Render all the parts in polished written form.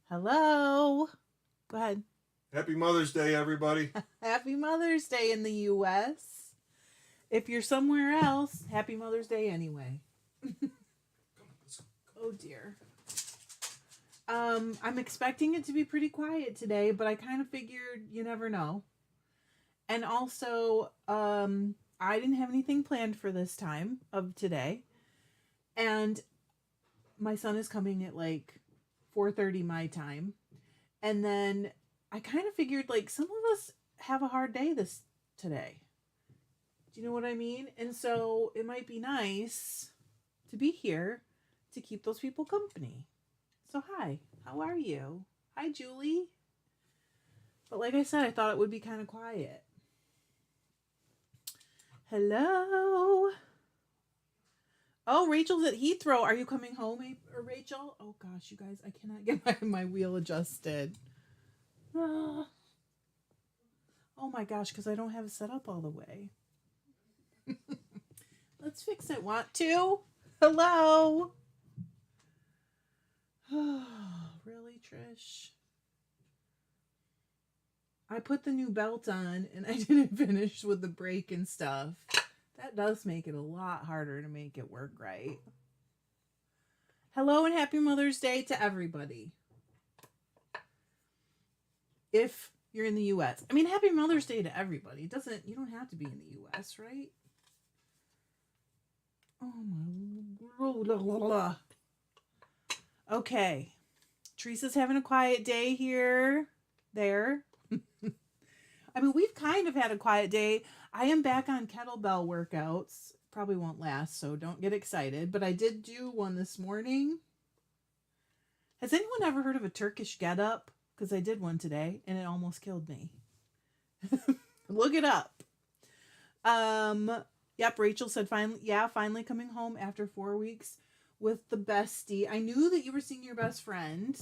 Hello. Go ahead. Happy Mother's Day, everybody. Happy Mother's Day in the U.S. If you're somewhere else, Happy Mother's Day anyway. Oh dear. I'm expecting it to be pretty quiet today, but I kind of figured you never know. And also, I didn't have anything planned for this time of today, and my son is coming at like 4:30 my time, and then I kind of figured like some of us have a hard day this today. Do you know what I mean? And so it might be nice to be here to keep those people company. So hi, how are you? Hi Julie. But like I said, I thought it would be kind of quiet. Hello. Oh, Rachel's at Heathrow. Are you coming home, Rachel? Oh gosh, you guys, I cannot get my wheel adjusted. Ah. Oh my gosh, because I don't have it set up all the way. Let's fix it. Want to? Hello. Really, Trish? I put the new belt on and I didn't finish with the brake and stuff. That does make it a lot harder to make it work right. Hello and happy Mother's Day to everybody. If you're in the US. I mean, happy Mother's Day to everybody. You don't have to be in the US, right? Oh my. Okay. Teresa's having a quiet day here. There. I mean, we've kind of had a quiet day. I am back on kettlebell workouts. Probably won't last, so don't get excited. But I did do one this morning. Has anyone ever heard of a Turkish get-up? Because I did one today, and it almost killed me. Look it up. Yep, Rachel said, finally coming home after 4 weeks with the bestie. I knew that you were seeing your best friend.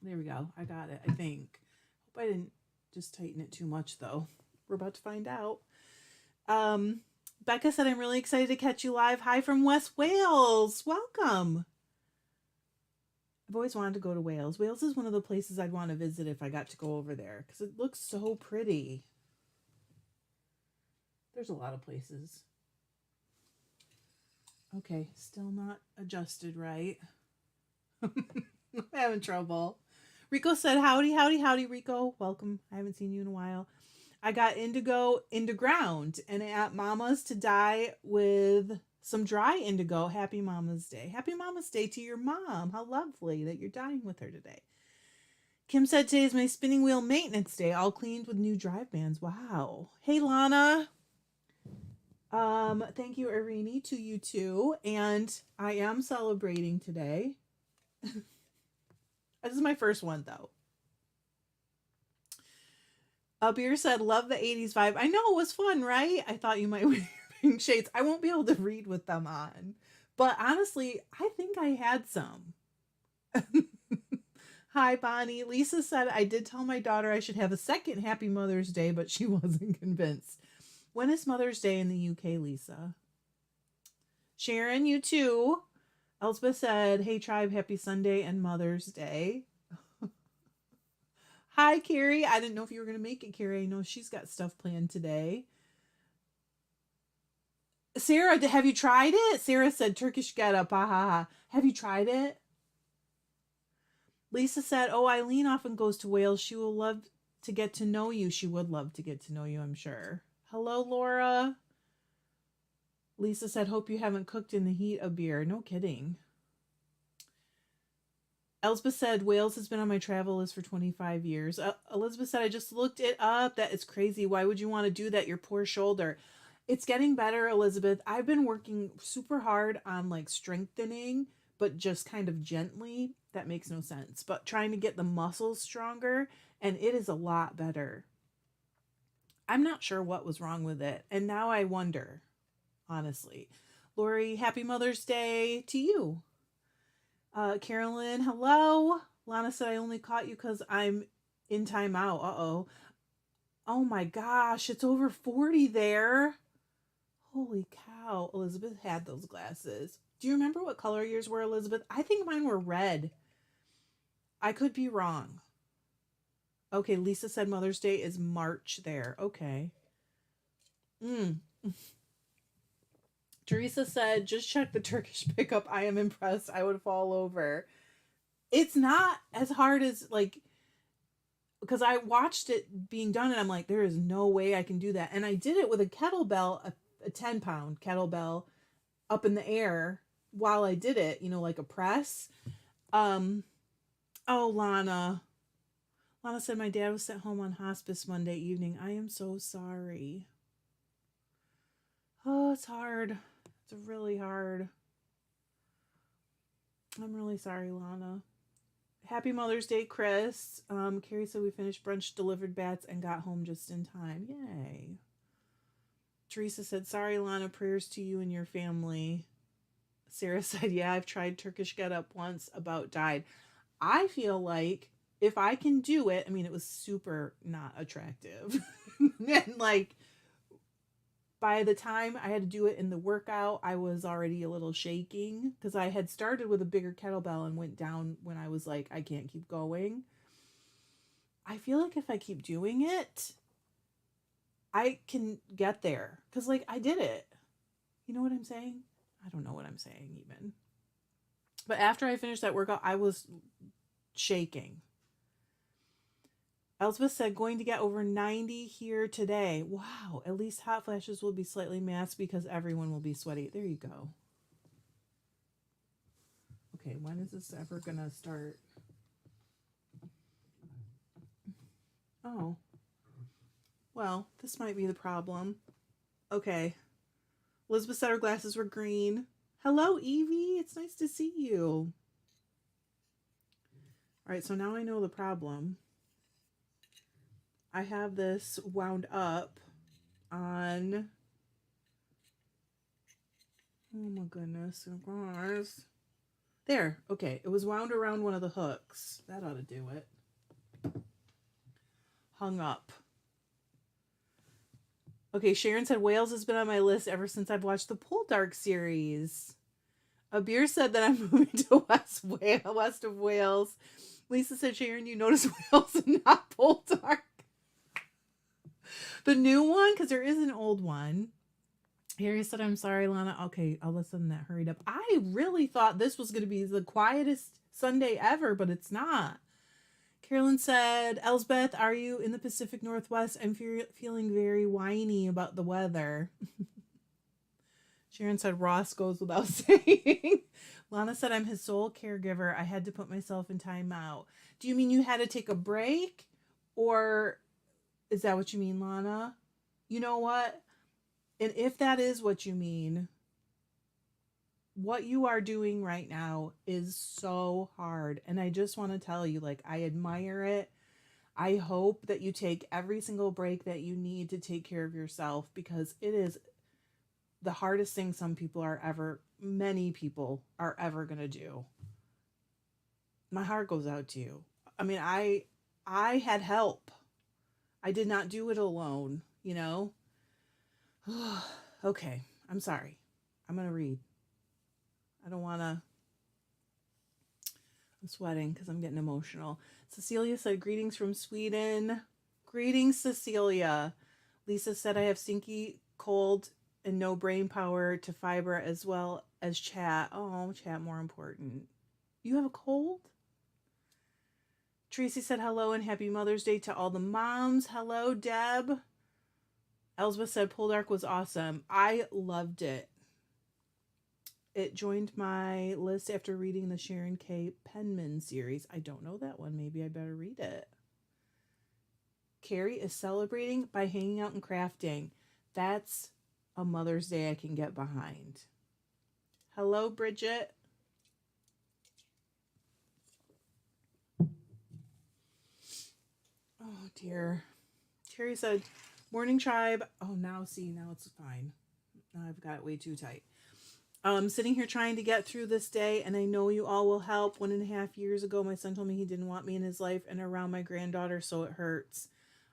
There we go. I got it, I think. Hope I didn't just tighten it too much, though. We're about to find out. Becca said, I'm really excited to catch you live. Hi from West Wales. Welcome. I've always wanted to go to Wales. Wales is one of the places I'd want to visit if I got to go over there because it looks so pretty. There's a lot of places. Okay, still not adjusted right. I'm having trouble. Rico said, howdy, Rico. Welcome. I haven't seen you in a while. I got indigo into ground and at Mama's to dye with some dry indigo. Happy Mama's Day. Happy Mama's Day to your mom. How lovely that you're dyeing with her today. Kim said today is my spinning wheel maintenance day, all cleaned with new drive bands. Wow. Hey, Lana. Thank you, Irini, to you too. And I am celebrating today. This is my first one, though. Beer said, love the 80s vibe. I know, it was fun, right? I thought you might be wearing shades. I won't be able to read with them on. But honestly, I think I had some. Hi, Bonnie. Lisa said, I did tell my daughter I should have a second Happy Mother's Day, but she wasn't convinced. When is Mother's Day in the UK, Lisa? Sharon, you too. Elspeth said, hey, tribe, happy Sunday and Mother's Day. Hi, Carrie. I didn't know if you were going to make it, Carrie. I know she's got stuff planned today. Sarah, have you tried it? Sarah said, Turkish get-up. Ha, ha, ha. Have you tried it? Lisa said, oh, Eileen often goes to Wales. She will love to get to know you. She would love to get to know you, I'm sure. Hello, Laura. Lisa said, hope you haven't cooked in the heat of beer. No kidding. Elizabeth said, Wales has been on my travel list for 25 years. Elizabeth said, I just looked it up. That is crazy. Why would you want to do that? Your poor shoulder. It's getting better, Elizabeth. I've been working super hard on like strengthening, but just kind of gently. That makes no sense. But trying to get the muscles stronger, and it is a lot better. I'm not sure what was wrong with it. And now I wonder, honestly. Lori, happy Mother's Day to you. Carolyn, hello. Lana said, I only caught you because I'm in timeout. Uh-oh. Oh my gosh, it's over 40 there. Holy cow. Elizabeth had those glasses. Do you remember what color yours were, Elizabeth? I think mine were red. I could be wrong. Okay, Lisa said Mother's Day is March there. Okay. Mm. Teresa said, just check the Turkish pickup. I am impressed. I would fall over. It's not as hard as, like, because I watched it being done and I'm like, there is no way I can do that. And I did it with a kettlebell, a 10-pound kettlebell up in the air while I did it, like a press. Um, oh, Lana. Lana said my dad was sent home on hospice Monday evening. I am so sorry. Oh, it's hard. It's really hard. I'm really sorry, Lana. Happy Mother's Day, Chris. Carrie said we finished brunch, delivered bats, and got home just in time. Yay. Teresa said, sorry, Lana, prayers to you and your family. Sarah said, yeah, I've tried Turkish get up once, about died. I feel like if I can do it, I mean, it was super not attractive. And like, by the time I had to do it in the workout, I was already a little shaking because I had started with a bigger kettlebell and went down when I was like, I can't keep going. I feel like if I keep doing it, I can get there because, like, I did it. You know what I'm saying? I don't know what I'm saying even. But after I finished that workout, I was shaking. Elspeth said, going to get over 90 here today. Wow, at least hot flashes will be slightly masked because everyone will be sweaty. There you go. Okay, when is this ever going to start? Oh. Well, this might be the problem. Okay. Elizabeth said her glasses were green. Hello, Evie. It's nice to see you. All right, so now I know the problem. I have this wound up on... Oh my goodness, guys. There, okay. It was wound around one of the hooks. That ought to do it. Hung up. Okay, Sharon said Wales has been on my list ever since I've watched the Poldark series. Abir said that I'm moving to west of Wales. Lisa said, Sharon, you notice Wales and not Poldark. The new one, because there is an old one. Harry said, I'm sorry, Lana. Okay, I'll listen to that. Hurried up. I really thought this was going to be the quietest Sunday ever, but it's not. Carolyn said, Elsbeth, are you in the Pacific Northwest? I'm feeling very whiny about the weather. Sharon said, Ross goes without saying. Lana said, I'm his sole caregiver. I had to put myself in timeout. Do you mean you had to take a break? Or is that what you mean, Lana? You know what? And if that is what you mean, what you are doing right now is so hard. And I just want to tell you, like, I admire it. I hope that you take every single break that you need to take care of yourself, because it is the hardest thing many people are ever going to do. My heart goes out to you. I mean, I had help. I did not do it alone, you know? Okay, I'm sorry. I'm going to read. I don't want to. I'm sweating because I'm getting emotional. Cecilia said, greetings from Sweden. Greetings, Cecilia. Lisa said, I have stinky cold and no brain power to Fibre as well as chat. Oh, chat more important. You have a cold? Tracy said, hello and happy Mother's Day to all the moms. Hello, Deb. Elsbeth said, Poldark was awesome. I loved it. It joined my list after reading the Sharon K. Penman series. I don't know that one. Maybe I better read it. Carrie is celebrating by hanging out and crafting. That's a Mother's Day I can get behind. Hello, Bridget. Oh, dear. Terry said, morning tribe. Oh, now it's fine. I've got it way too tight. Sitting here trying to get through this day, and I know you all will help. 1.5 years ago, my son told me he didn't want me in his life and around my granddaughter, so it hurts.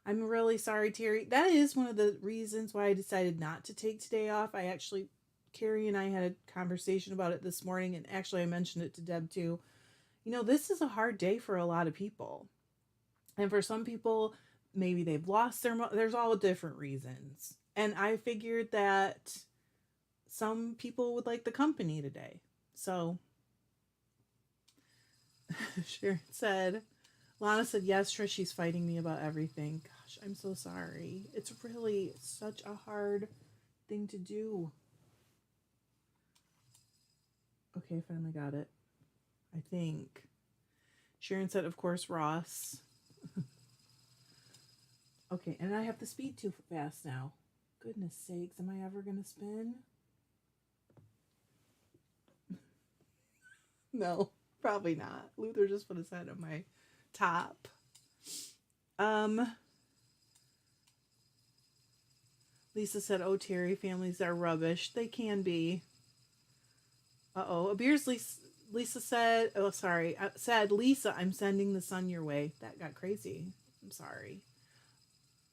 I'm really sorry, Terry. That is one of the reasons why I decided not to take today off. Carrie and I had a conversation about it this morning, and actually I mentioned it to Deb too. This is a hard day for a lot of people. And for some people, maybe they've lost there's all different reasons. And I figured that some people would like the company today. So Sharon said, Lana said, yes, Trish, she's fighting me about everything. Gosh, I'm so sorry. It's really such a hard thing to do. Okay, finally got it. I think. Sharon said, of course, Ross. Okay, and I have to speed too fast now. Goodness sakes, am I ever going to spin? No, probably not. Luther just put his head on my top. Lisa said, oh, Terry, families are rubbish. They can be. Uh-oh. Abir's Lisa said, oh, sorry. Said, Lisa, I'm sending the sun your way. That got crazy. I'm sorry.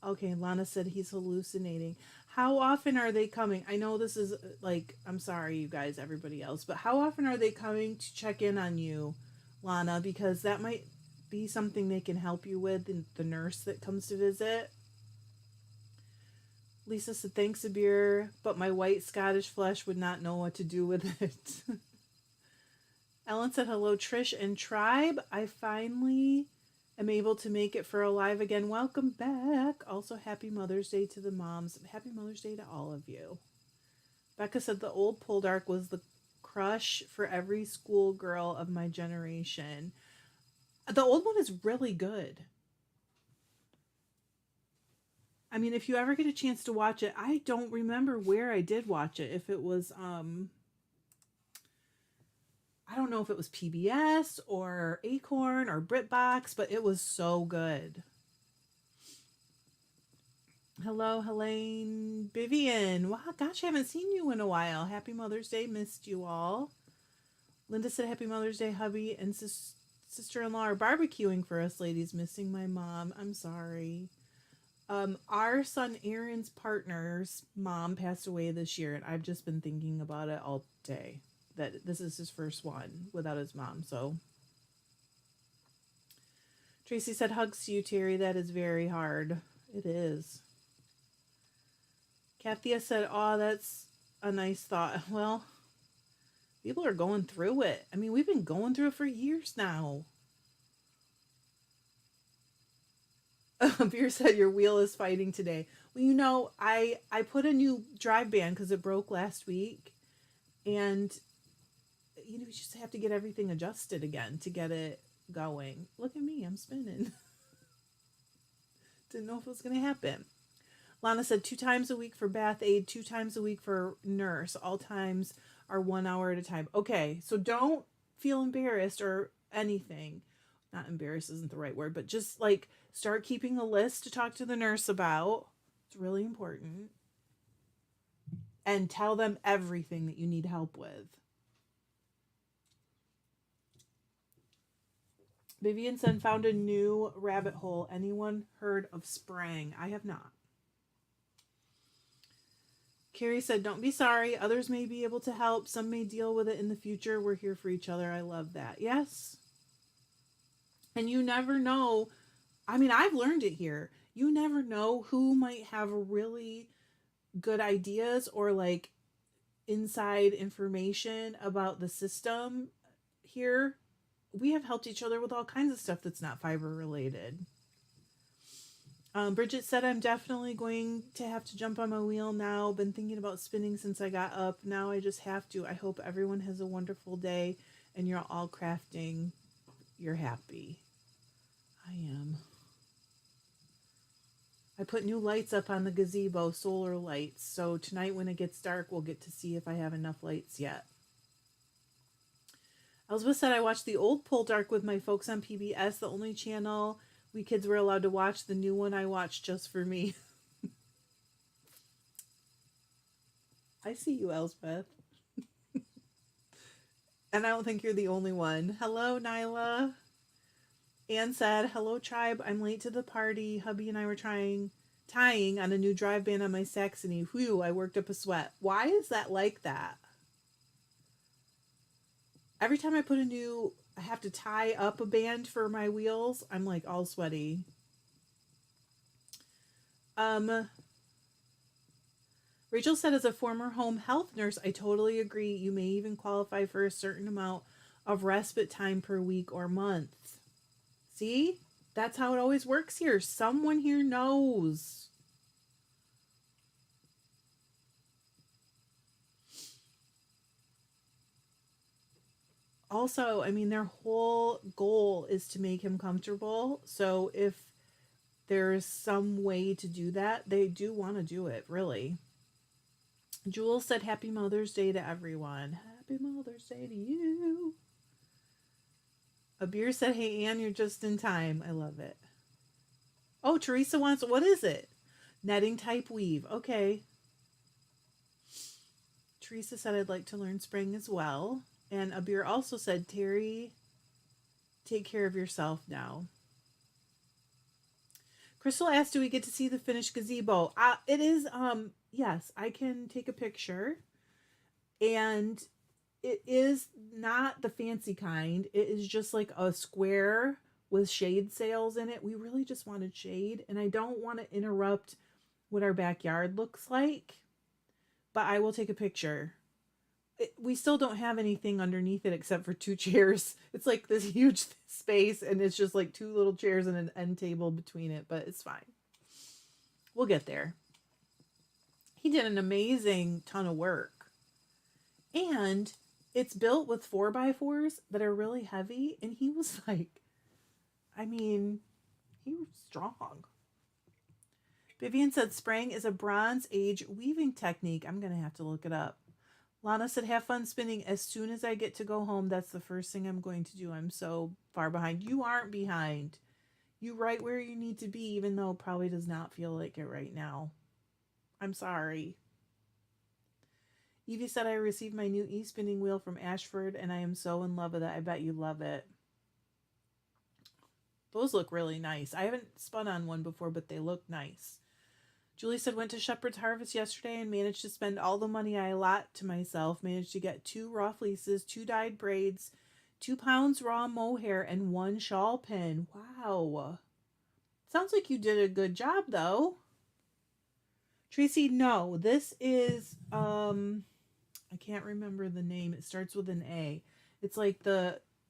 Okay, Lana said he's hallucinating. How often are they coming? I know this is like, I'm sorry, you guys, everybody else, but how often are they coming to check in on you, Lana? Because that might be something they can help you with, the nurse that comes to visit. Lisa said, thanks, Abir, but my white Scottish flesh would not know what to do with it. Ellen said, hello, Trish and Tribe. I finally am able to make it for Alive again. Welcome back. Also, happy Mother's Day to the moms. Happy Mother's Day to all of you. Becca said, the old Poldark was the crush for every schoolgirl of my generation. The old one is really good. I mean, if you ever get a chance to watch it, I don't remember where I did watch it. If it was, I don't know if it was PBS or Acorn or BritBox, but it was so good. Hello, Helene Vivian. Wow, gosh, I haven't seen you in a while. Happy Mother's Day. Missed you all. Linda said, happy Mother's Day, hubby and sister-in-law are barbecuing for us, ladies. Missing my mom. I'm sorry. Our son Aaron's partner's mom passed away this year, and I've just been thinking about it all day. That this is his first one without his mom. So Tracy said, hugs to you, Terry. That is very hard. It is. Kathia said, oh, that's a nice thought. Well, people are going through it. I mean, we've been going through it for years now. Beer said your wheel is fighting today. Well, I put a new drive band because it broke last week. And, we just have to get everything adjusted again to get it going. Look at me, I'm spinning. Didn't know if it was going to happen. Lana said 2 times a week for bath aid, 2 times a week for nurse. All times are 1 hour at a time. Okay, so don't feel embarrassed or anything. Not embarrassed isn't the right word, but just like start keeping a list to talk to the nurse about. It's really important. And tell them everything that you need help with. Vivian said, found a new rabbit hole. Anyone heard of Sprang? I have not. Carrie said, don't be sorry. Others may be able to help. Some may deal with it in the future. We're here for each other. I love that. Yes. And you never know. I mean, I've learned it here. You never know who might have really good ideas or like inside information about the system here. We have helped each other with all kinds of stuff that's not fiber related. Bridget said, I'm definitely going to have to jump on my wheel now. Been thinking about spinning since I got up. Now I just have to. I hope everyone has a wonderful day and you're all crafting. You're happy. I am. I put new lights up on the gazebo, solar lights. So tonight when it gets dark, we'll get to see if I have enough lights yet. Elizabeth said, I watched the old Poldark with my folks on PBS, the only channel we kids were allowed to watch. The new one I watched just for me. I see you, Elspeth. And I don't think you're the only one. Hello, Nyla. Anne said, hello, tribe. I'm late to the party. Hubby and I were tying on a new drive band on my Saxony. Whew, I worked up a sweat. Why is that like that? Every time I put a new I have to tie up a band for my wheels. I'm like all sweaty. Um, Rachel said, as a former home health nurse, I totally agree. You may even qualify for a certain amount of respite time per week or month. See? That's how it always works here. Someone here knows. Also, I mean, their whole goal is to make him comfortable. So if there's some way to do that, they do want to do it, really. Jules said, Happy Mother's Day to everyone. Happy Mother's Day to you. Abir said, Hey, Ann, you're just in time. I love it. Oh, Teresa wants, what is it? Netting type weave. Okay. Teresa said, I'd like to learn spring as well. And Abir also said, Terry, take care of yourself now. Crystal asked, do we get to see the finished gazebo? It is, yes, I can take a picture. And it is not the fancy kind. It is just like a square with shade sails in it. We really just wanted shade, and I don't want to interrupt what our backyard looks like, but I will take a picture. We still don't have anything underneath it except for 2 chairs. It's like this huge space, and it's just like 2 little chairs and an end table between it, but it's fine. We'll get there. He did an amazing ton of work. And it's built with 4x4s that are really heavy, and he was like, I mean, he was strong. Vivian said spraying is a Bronze Age weaving technique. I'm going to have to look it up. Lana said, have fun spinning. As soon as I get to go home, that's the first thing I'm going to do. I'm so far behind. You aren't behind. You right where you need to be, even though it probably does not feel like it right now. I'm sorry. Evie said, I received my new e-spinning wheel from Ashford, and I am so in love with it. I bet you love it. Those look really nice. I haven't spun on one before, but they look nice. Julie said, went to Shepherd's Harvest yesterday and managed to spend all the money I allot to myself. Managed to get 2 raw fleeces, 2 dyed braids, 2 pounds raw mohair, and 1 shawl pin. Wow. Sounds like you did a good job, though. Tracy, no. This is, I can't remember the name. It starts with an A. It's like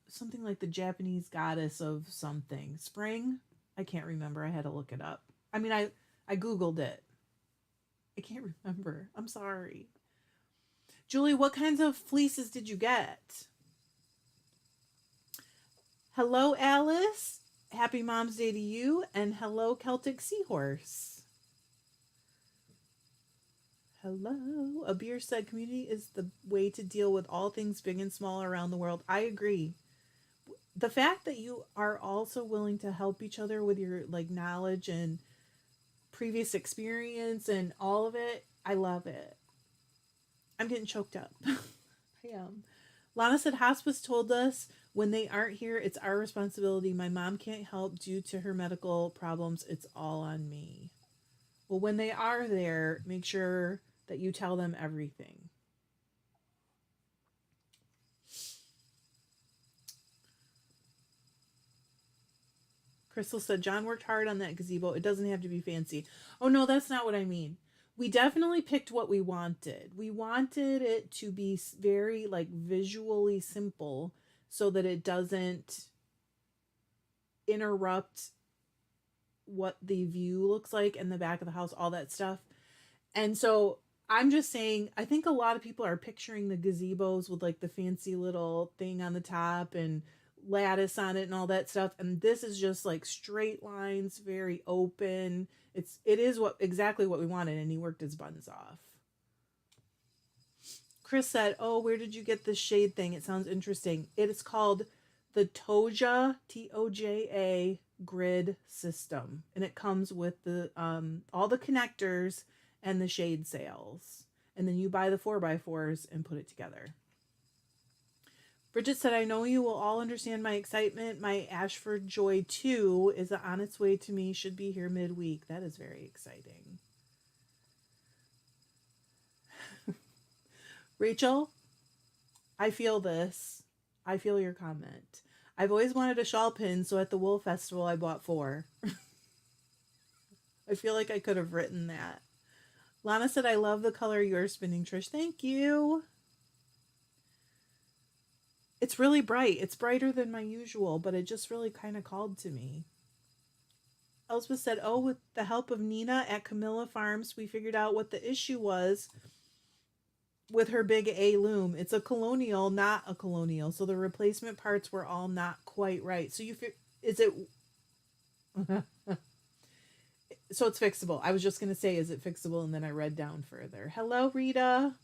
something like the Japanese goddess of something. Spring? I can't remember. I had to look it up. I mean, I Googled it. I can't remember. I'm sorry. Julie, what kinds of fleeces did you get? Hello, Alice. Happy Mom's Day to you. And hello, Celtic Seahorse. Hello. Abir said community is the way to deal with all things big and small around the world. I agree. The fact that you are also willing to help each other with your knowledge and previous experience and all of it, I love it. I'm getting choked up. I am. Lana said hospice told us when they aren't here, it's our responsibility. My mom can't help due to her medical problems. It's all on me. Well, when they are there, make sure that you tell them everything. Crystal said, John worked hard on that gazebo. It doesn't have to be fancy. Oh, no, that's not what I mean. We definitely picked what we wanted. We wanted it to be very, visually simple so that it doesn't interrupt what the view looks like in the back of the house, all that stuff. And so I'm just saying, I think a lot of people are picturing the gazebos with, the fancy little thing on the top and lattice on it and all that stuff, and this is just straight lines, very open. It is exactly what we wanted, and he worked his buttons off. Chris said, oh, where did you get this shade thing? It sounds interesting. It is called the Toja, Toja grid system, and it comes with the all the connectors and the shade sails, and then you buy the 4x4s and put it together. Bridget said, I know you will all understand my excitement. My Ashford Joy 2 is on its way to me. Should be here midweek. That is very exciting. Rachel, I feel this. I feel your comment. I've always wanted a shawl pin, so at the wool festival I bought 4. I feel like I could have written that. Lana said, I love the color you're spinning, Trish. Thank you. It's really bright. It's brighter than my usual, but it just really kind of called to me. Elspeth said, oh, with the help of Nina at Camilla Farms, we figured out what the issue was with her big A loom. It's a colonial, not a colonial. So the replacement parts were all not quite right. So is it so it's fixable. I was just going to say, is it fixable? And then I read down further. Hello, Rita.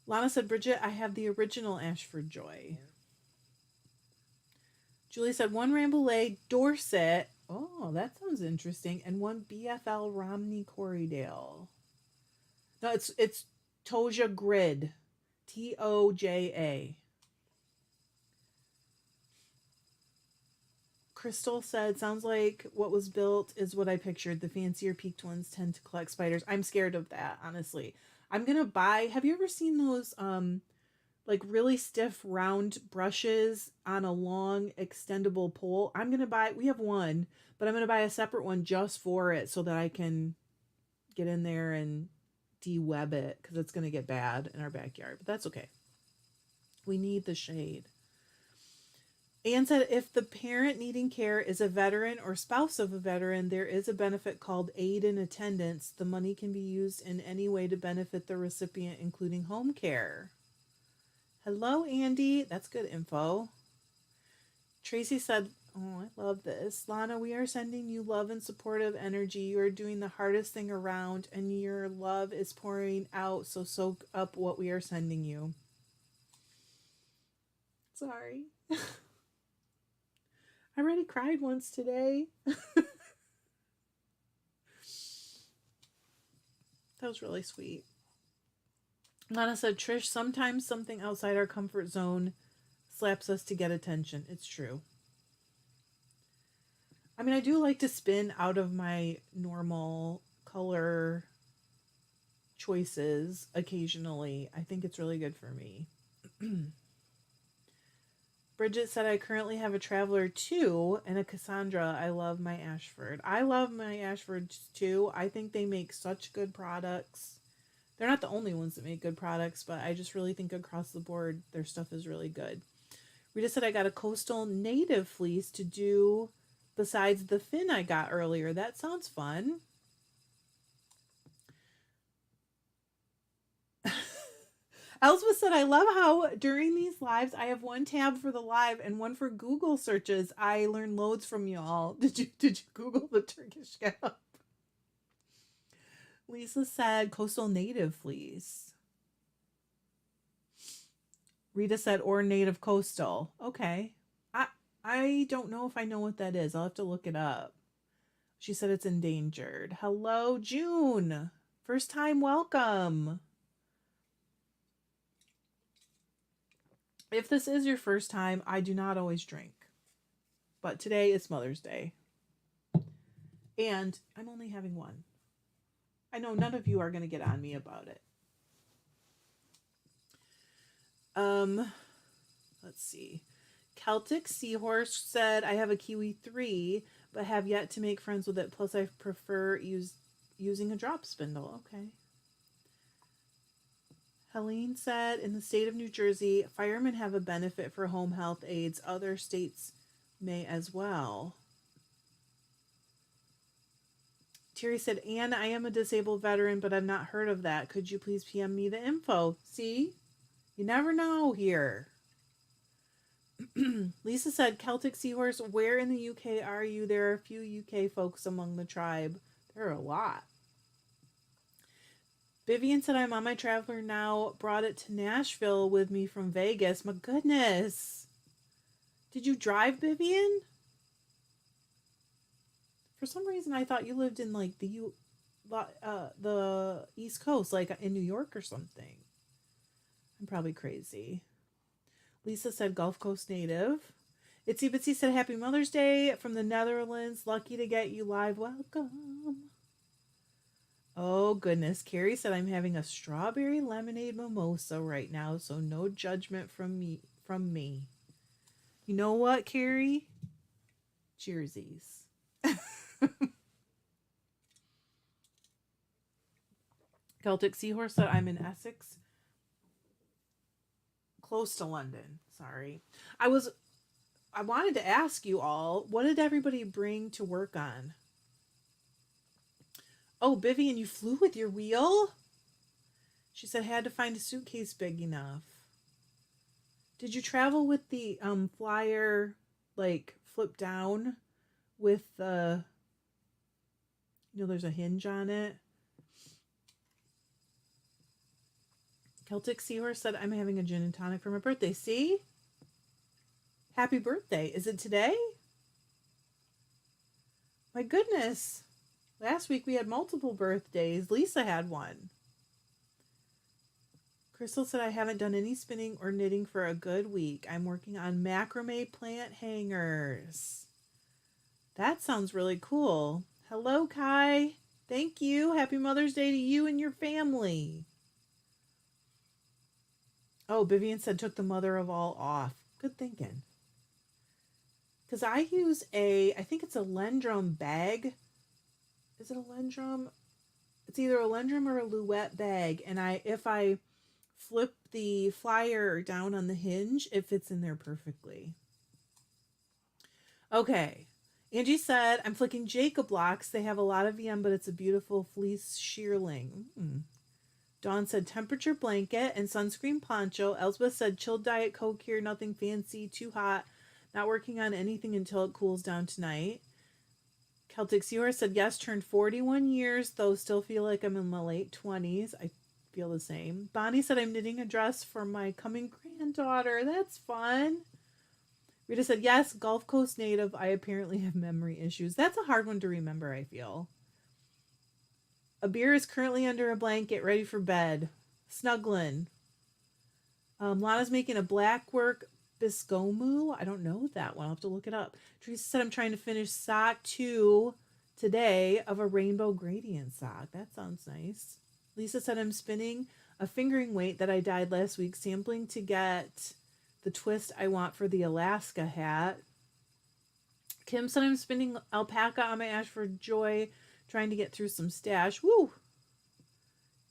Lana said, Bridget, I have the original Ashford Joy. Julie said, 1 Rambouillet Dorset. Oh, that sounds interesting. And 1 BFL Romney Corriedale. No, it's Toja Grid. Toja. Crystal said, sounds like what was built is what I pictured. The fancier peaked ones tend to collect spiders. I'm scared of that, honestly. I'm going to buy, have you ever seen those like really stiff round brushes on a long extendable pole? I'm going to buy, we have one, but I'm going to buy a separate one just for it so that I can get in there and de-web it because it's going to get bad in our backyard, but that's okay. We need the shade. Anne said, if the parent needing care is a veteran or spouse of a veteran, there is a benefit called aid in attendance. The money can be used in any way to benefit the recipient, including home care. Hello, Andy. That's good info. Tracy said, oh, I love this. Lana, we are sending you love and supportive energy. You are doing the hardest thing around, and your love is pouring out, so soak up what we are sending you. Sorry. I already cried once today. That was really sweet. Lana said, Trish, sometimes something outside our comfort zone slaps us to get attention. It's true. I mean, I do like to spin out of my normal color choices occasionally. I think it's really good for me. Bridget said, I currently have a Traveler 2 and a Cassandra. I love my Ashford. I love my Ashfords too. I think they make such good products. They're not the only ones that make good products, but I just really think across the board, their stuff is really good. Rita said, I got a coastal native fleece to do besides the fin I got earlier. That sounds fun. Elspeth said, I love how during these lives, I have one tab for the live and one for Google searches. I learned loads from y'all. Did you Google the Turkish cap? Lisa said, coastal native fleece. Rita said, or native coastal. Okay. I don't know if I know what that is. I'll have to look it up. She said it's endangered. Hello, June. First time welcome. If this is your first time, I do not always drink. But today is Mother's Day. And I'm only having one. I know none of you are going to get on me about it. Let's see. Celtic Seahorse said, I have a Kiwi 3, but have yet to make friends with it. Plus, I prefer using a drop spindle. Okay. Helene said, in the state of New Jersey, firemen have a benefit for home health aides. Other states may as well. Terry said, Anne, I am a disabled veteran, but I've not heard of that. Could you please PM me the info? See? You never know here. Lisa said, Celtic Seahorse, where in the UK are you? There are a few UK folks among the tribe. There are a lot. Vivian said, I'm on my Traveler now. Brought it to Nashville with me from Vegas. My goodness. Did you drive, Vivian? For some reason, I thought you lived in like the East Coast, like in New York or something. I'm probably crazy. Lisa said, Gulf Coast native. Itsy Bitsy said, Happy Mother's Day from the Netherlands. Lucky to get you live. Welcome. Oh, goodness. Carrie said, I'm having a strawberry lemonade mimosa right now, so no judgment from from me. You know what, Carrie? Cheersies. Celtic Seahorse said, I'm in Essex, close to London. Sorry. I wanted to ask you all, what did everybody bring to work on? Oh, Vivian, you flew with your wheel? She said, had to find a suitcase big enough. Did you travel with the flyer, like, flip down with the, there's a hinge on it? Celtic Seahorse said, I'm having a gin and tonic for my birthday. See? Happy birthday. Is it today? My goodness. Last week we had multiple birthdays. Lisa had one. Crystal said, I haven't done any spinning or knitting for a good week. I'm working on macrame plant hangers. That sounds really cool. Hello, Kai. Thank you. Happy Mother's Day to you and your family. Oh, Vivian said, took the mother of all off. Good thinking. Because I use I think it's a Lendrum bag. Is it a Lendrum? It's either a Lendrum or a Louette bag. And if I flip the flyer down on the hinge, it fits in there perfectly. Okay. Angie said, I'm flicking Jacob blocks. They have a lot of VM, but it's a beautiful fleece shearling. Dawn said, temperature blanket and sunscreen poncho. Elsbeth said, chilled Diet Coke here. Nothing fancy. Too hot. Not working on anything until it cools down tonight. Celtic Seahorse said, yes, turned 41 years, though still feel like I'm in my late 20s. I feel the same. Bonnie said, I'm knitting a dress for my coming granddaughter. That's fun. Rita said, yes, Gulf Coast native. I apparently have memory issues. That's a hard one to remember, I feel. A beer is currently under a blanket, ready for bed. Snuggling. Lana's making a blackwork biscomu. I don't know that one. I'll have to look it up. Teresa said, I'm trying to finish sock 2 today of a rainbow gradient sock. That sounds nice. Lisa said, I'm spinning a fingering weight that I dyed last week, sampling to get the twist I want for the Alaska hat. Kim said, I'm spinning alpaca on my Ash for Joy, trying to get through some stash. Woo!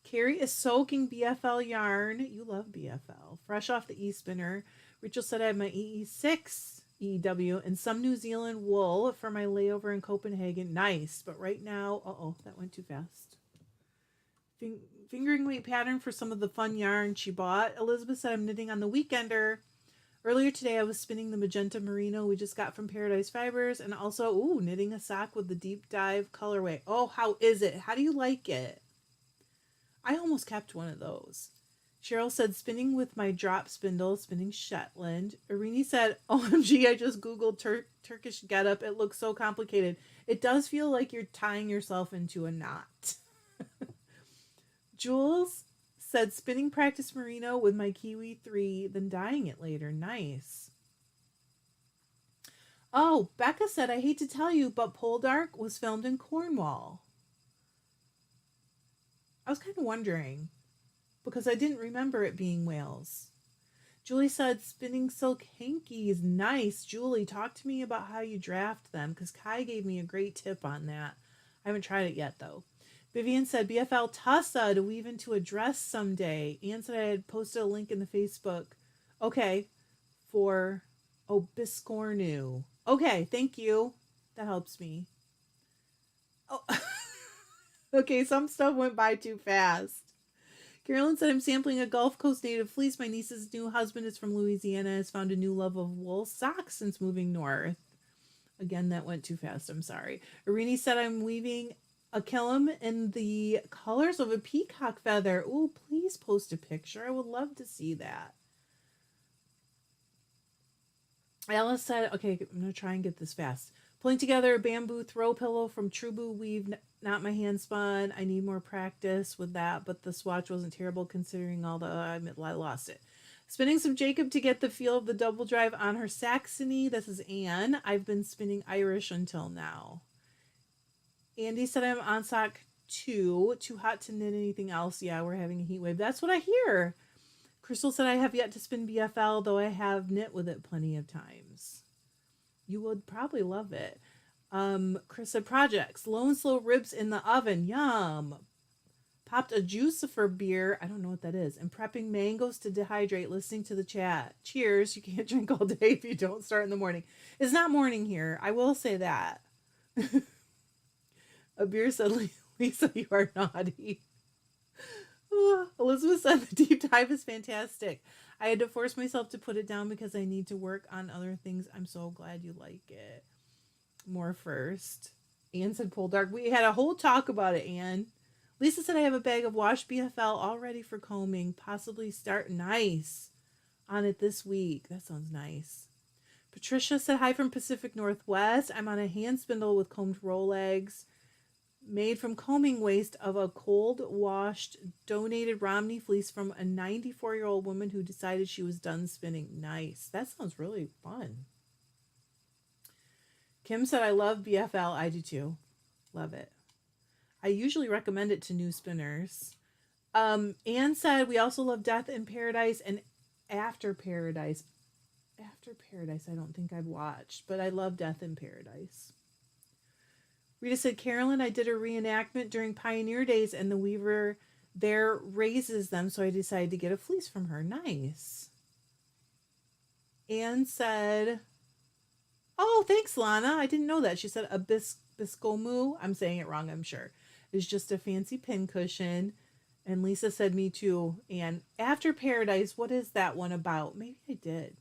Carrie is soaking BFL yarn. You love BFL. Fresh off the e-spinner. Rachel said, I have my EE6 EW and some New Zealand wool for my layover in Copenhagen. Nice. But right now, that went too fast. Fingering weight pattern for some of the fun yarn she bought. Elizabeth said, I'm knitting on the weekender. Earlier today, I was spinning the magenta merino we just got from Paradise Fibers, and also, knitting a sock with the deep dive colorway. Oh, how is it? How do you like it? I almost kept one of those. Cheryl said, spinning with my drop spindle, spinning Shetland. Irini said, OMG, I just Googled Turkish getup. It looks so complicated. It does feel like you're tying yourself into a knot. Jules said, spinning practice merino with my Kiwi 3, then dyeing it later. Nice. Oh, Becca said, I hate to tell you, but Poldark was filmed in Cornwall. I was kind of wondering, because I didn't remember it being Wales. Julie said, spinning silk hankies. Nice. Julie, talk to me about how you draft them, because Kai gave me a great tip on that. I haven't tried it yet, though. Vivian said, BFL Tussa to weave into a dress someday. Anne said I had posted a link in the Facebook. Okay. For, Biscornu. Okay, thank you. That helps me. Oh, okay, some stuff went by too fast. Carolyn said, I'm sampling a Gulf Coast native fleece. My niece's new husband is from Louisiana, has found a new love of wool socks since moving north. Again, that went too fast. I'm sorry. Irini said, I'm weaving a kilim in the colors of a peacock feather. Ooh, please post a picture. I would love to see that. Alice said, okay, I'm going to try and get this fast. Pulling together a bamboo throw pillow from Trubu Weave, not my hand spun. I need more practice with that, but the swatch wasn't terrible considering all the, I lost it. Spinning some Jacob to get the feel of the double drive on her Saxony. This is Anne. I've been spinning Irish until now. Andy said I'm on sock 2. Too hot to knit anything else. Yeah, we're having a heat wave. That's what I hear. Crystal said, I have yet to spin BFL, though I have knit with it plenty of times. You would probably love it. Chris said, projects. Low and slow ribs in the oven. Yum. Popped a juicifer beer. I don't know what that is. And prepping mangoes to dehydrate, listening to the chat. Cheers. You can't drink all day if you don't start in the morning. It's not morning here. I will say that. A beer said, Lisa, you are naughty. Elizabeth said the deep dive is fantastic. I had to force myself to put it down because I need to work on other things. I'm so glad you like it. More first. Anne said pull dark. We had a whole talk about it, Anne. Lisa said I have a bag of washed BFL all ready for combing. Possibly start nice on it this week. That sounds nice. Patricia said hi from Pacific Northwest. I'm on a hand spindle with combed roll eggs. Made from combing waste of a cold washed donated Romney fleece from a 94-year-old woman who decided she was done spinning. Nice. That sounds really fun. Kim said, I love BFL. I do too. Love it. I usually recommend it to new spinners. Anne said, we also love Death in Paradise and After Paradise. After Paradise, I don't think I've watched, but I love Death in Paradise. Rita said, Carolyn, I did a reenactment during Pioneer Days and the weaver there raises them, so I decided to get a fleece from her. Nice. Anne said, oh, thanks, Lana. I didn't know that. She said a biscomu. I'm saying it wrong, I'm sure. It's just a fancy pincushion. And Lisa said, me too. And After Paradise, what is that one about? Maybe I did.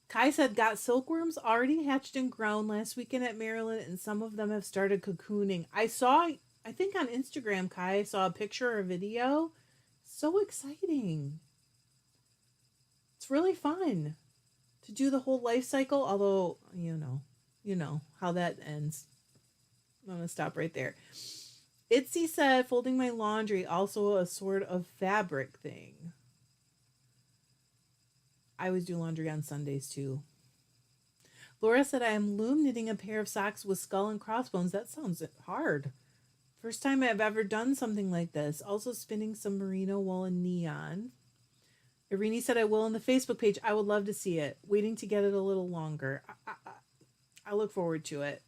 Kai said, got silkworms already hatched and grown last weekend at Maryland, and some of them have started cocooning. I think on Instagram, Kai, I saw a picture or a video. So exciting. It's really fun to do the whole life cycle, although, you know how that ends. I'm going to stop right there. Itzy said, folding my laundry, also a sort of fabric thing. I always do laundry on Sundays too. Laura said, I am loom knitting a pair of socks with skull and crossbones. That sounds hard. First time I've ever done something like this. Also spinning some merino wool and neon. Irene said, I will on the Facebook page. I would love to see it. Waiting to get it a little longer. I look forward to it.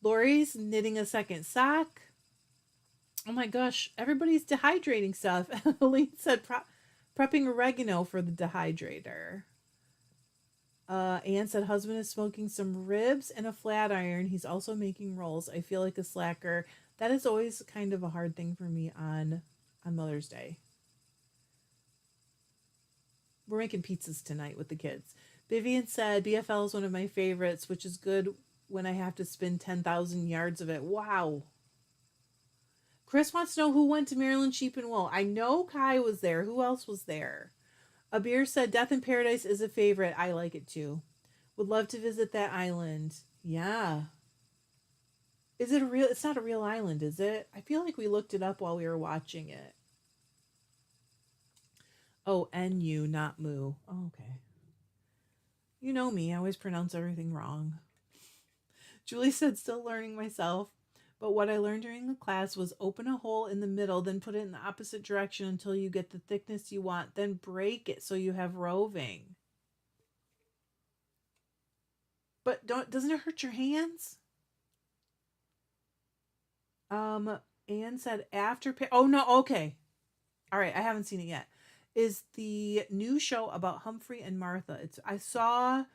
Lori's knitting a second sock. Oh my gosh, everybody's dehydrating stuff. Elaine said, prepping oregano for the dehydrator. Anne said, husband is smoking some ribs and a flat iron. He's also making rolls. I feel like a slacker. That is always kind of a hard thing for me on Mother's Day. We're making pizzas tonight with the kids. Vivian said, BFL is one of my favorites, which is good when I have to spin 10,000 yards of it. Wow. Chris wants to know who went to Maryland Sheep and Wool. I know Kai was there. Who else was there? Abir said, Death in Paradise is a favorite. I like it too. Would love to visit that island. Yeah. Is it it's not a real island, is it? I feel like we looked it up while we were watching it. Oh, N-U, not moo. Oh, okay. You know me. I always pronounce everything wrong. Julie said, still learning myself. But what I learned during the class was open a hole in the middle, then put it in the opposite direction until you get the thickness you want, then break it so you have roving. But doesn't it hurt your hands? Anne said oh no, okay. All right, I haven't seen it yet. Is the new show about Humphrey and Martha. I saw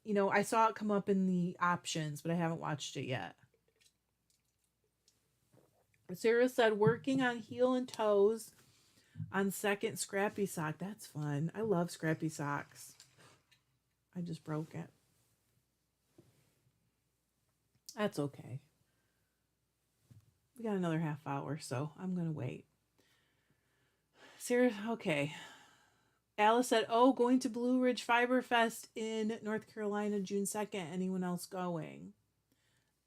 it come up in the options, but I haven't watched it yet. Sarah said, working on heel and toes on second scrappy sock. That's fun. I love scrappy socks. I just broke it. That's okay. We got another half hour, so I'm going to wait. Sarah, okay. Alice said, going to Blue Ridge Fibre Fest in North Carolina, June 2nd. Anyone else going?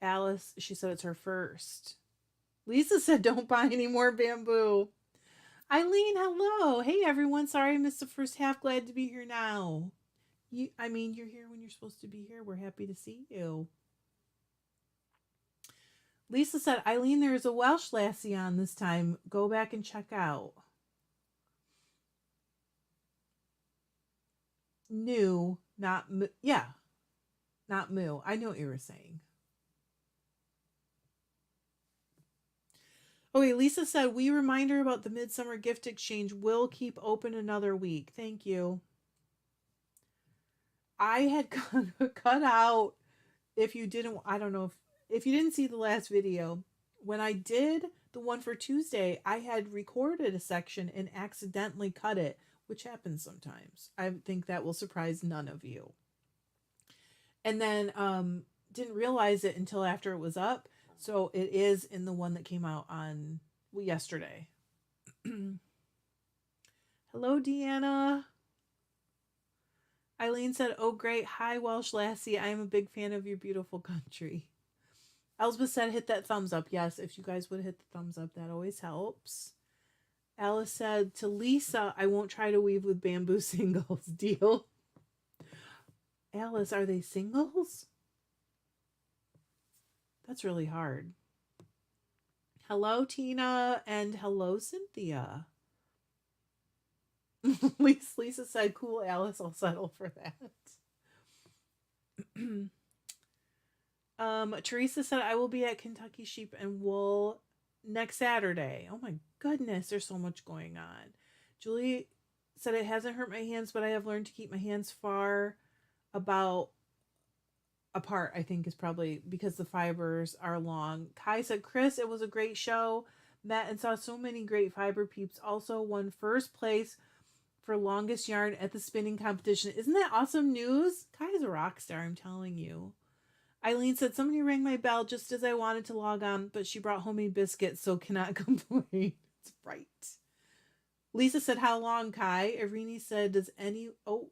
Alice, she said it's her first. Lisa said, don't buy any more bamboo. Eileen, hello. Hey, everyone. Sorry I missed the first half. Glad to be here now. You're here when you're supposed to be here. We're happy to see you. Lisa said, Eileen, there is a Welsh lassie on this time. Go back and check out. New, not yeah, not moo. I know what you were saying. Okay, Lisa said, we remind her about the Midsummer Gift Exchange will keep open another week. Thank you. I had cut out, if you didn't, I don't know if you didn't see the last video, when I did the one for Tuesday, I had recorded a section and accidentally cut it, which happens sometimes. I think that will surprise none of you. And then didn't realize it until after it was up. So it is in the one that came out on yesterday. Hello, Deanna. Eileen said, oh, great. Hi, Welsh lassie. I am a big fan of your beautiful country. Elspeth said, hit that thumbs up. Yes, if you guys would hit the thumbs up, that always helps. Alice said, to Lisa, I won't try to weave with bamboo singles. Deal? Alice, are they singles? That's really hard. Hello, Tina, and hello, Cynthia. Lisa said, cool, Alice, I'll settle for that. Teresa said, I will be at Kentucky Sheep and Wool next Saturday. Oh my goodness, there's so much going on. Julie said, it hasn't hurt my hands, but I have learned to keep my hands far apart, I think, is probably because the fibers are long. Kai said, Chris, it was a great show. Met and saw so many great fiber peeps. Also won first place for longest yarn at the spinning competition. Isn't that awesome news? Kai is a rock star, I'm telling you. Eileen said, somebody rang my bell just as I wanted to log on, but she brought homemade biscuits, so cannot complain. It's right. Lisa said, how long, Kai? Irini said, does any... Oh,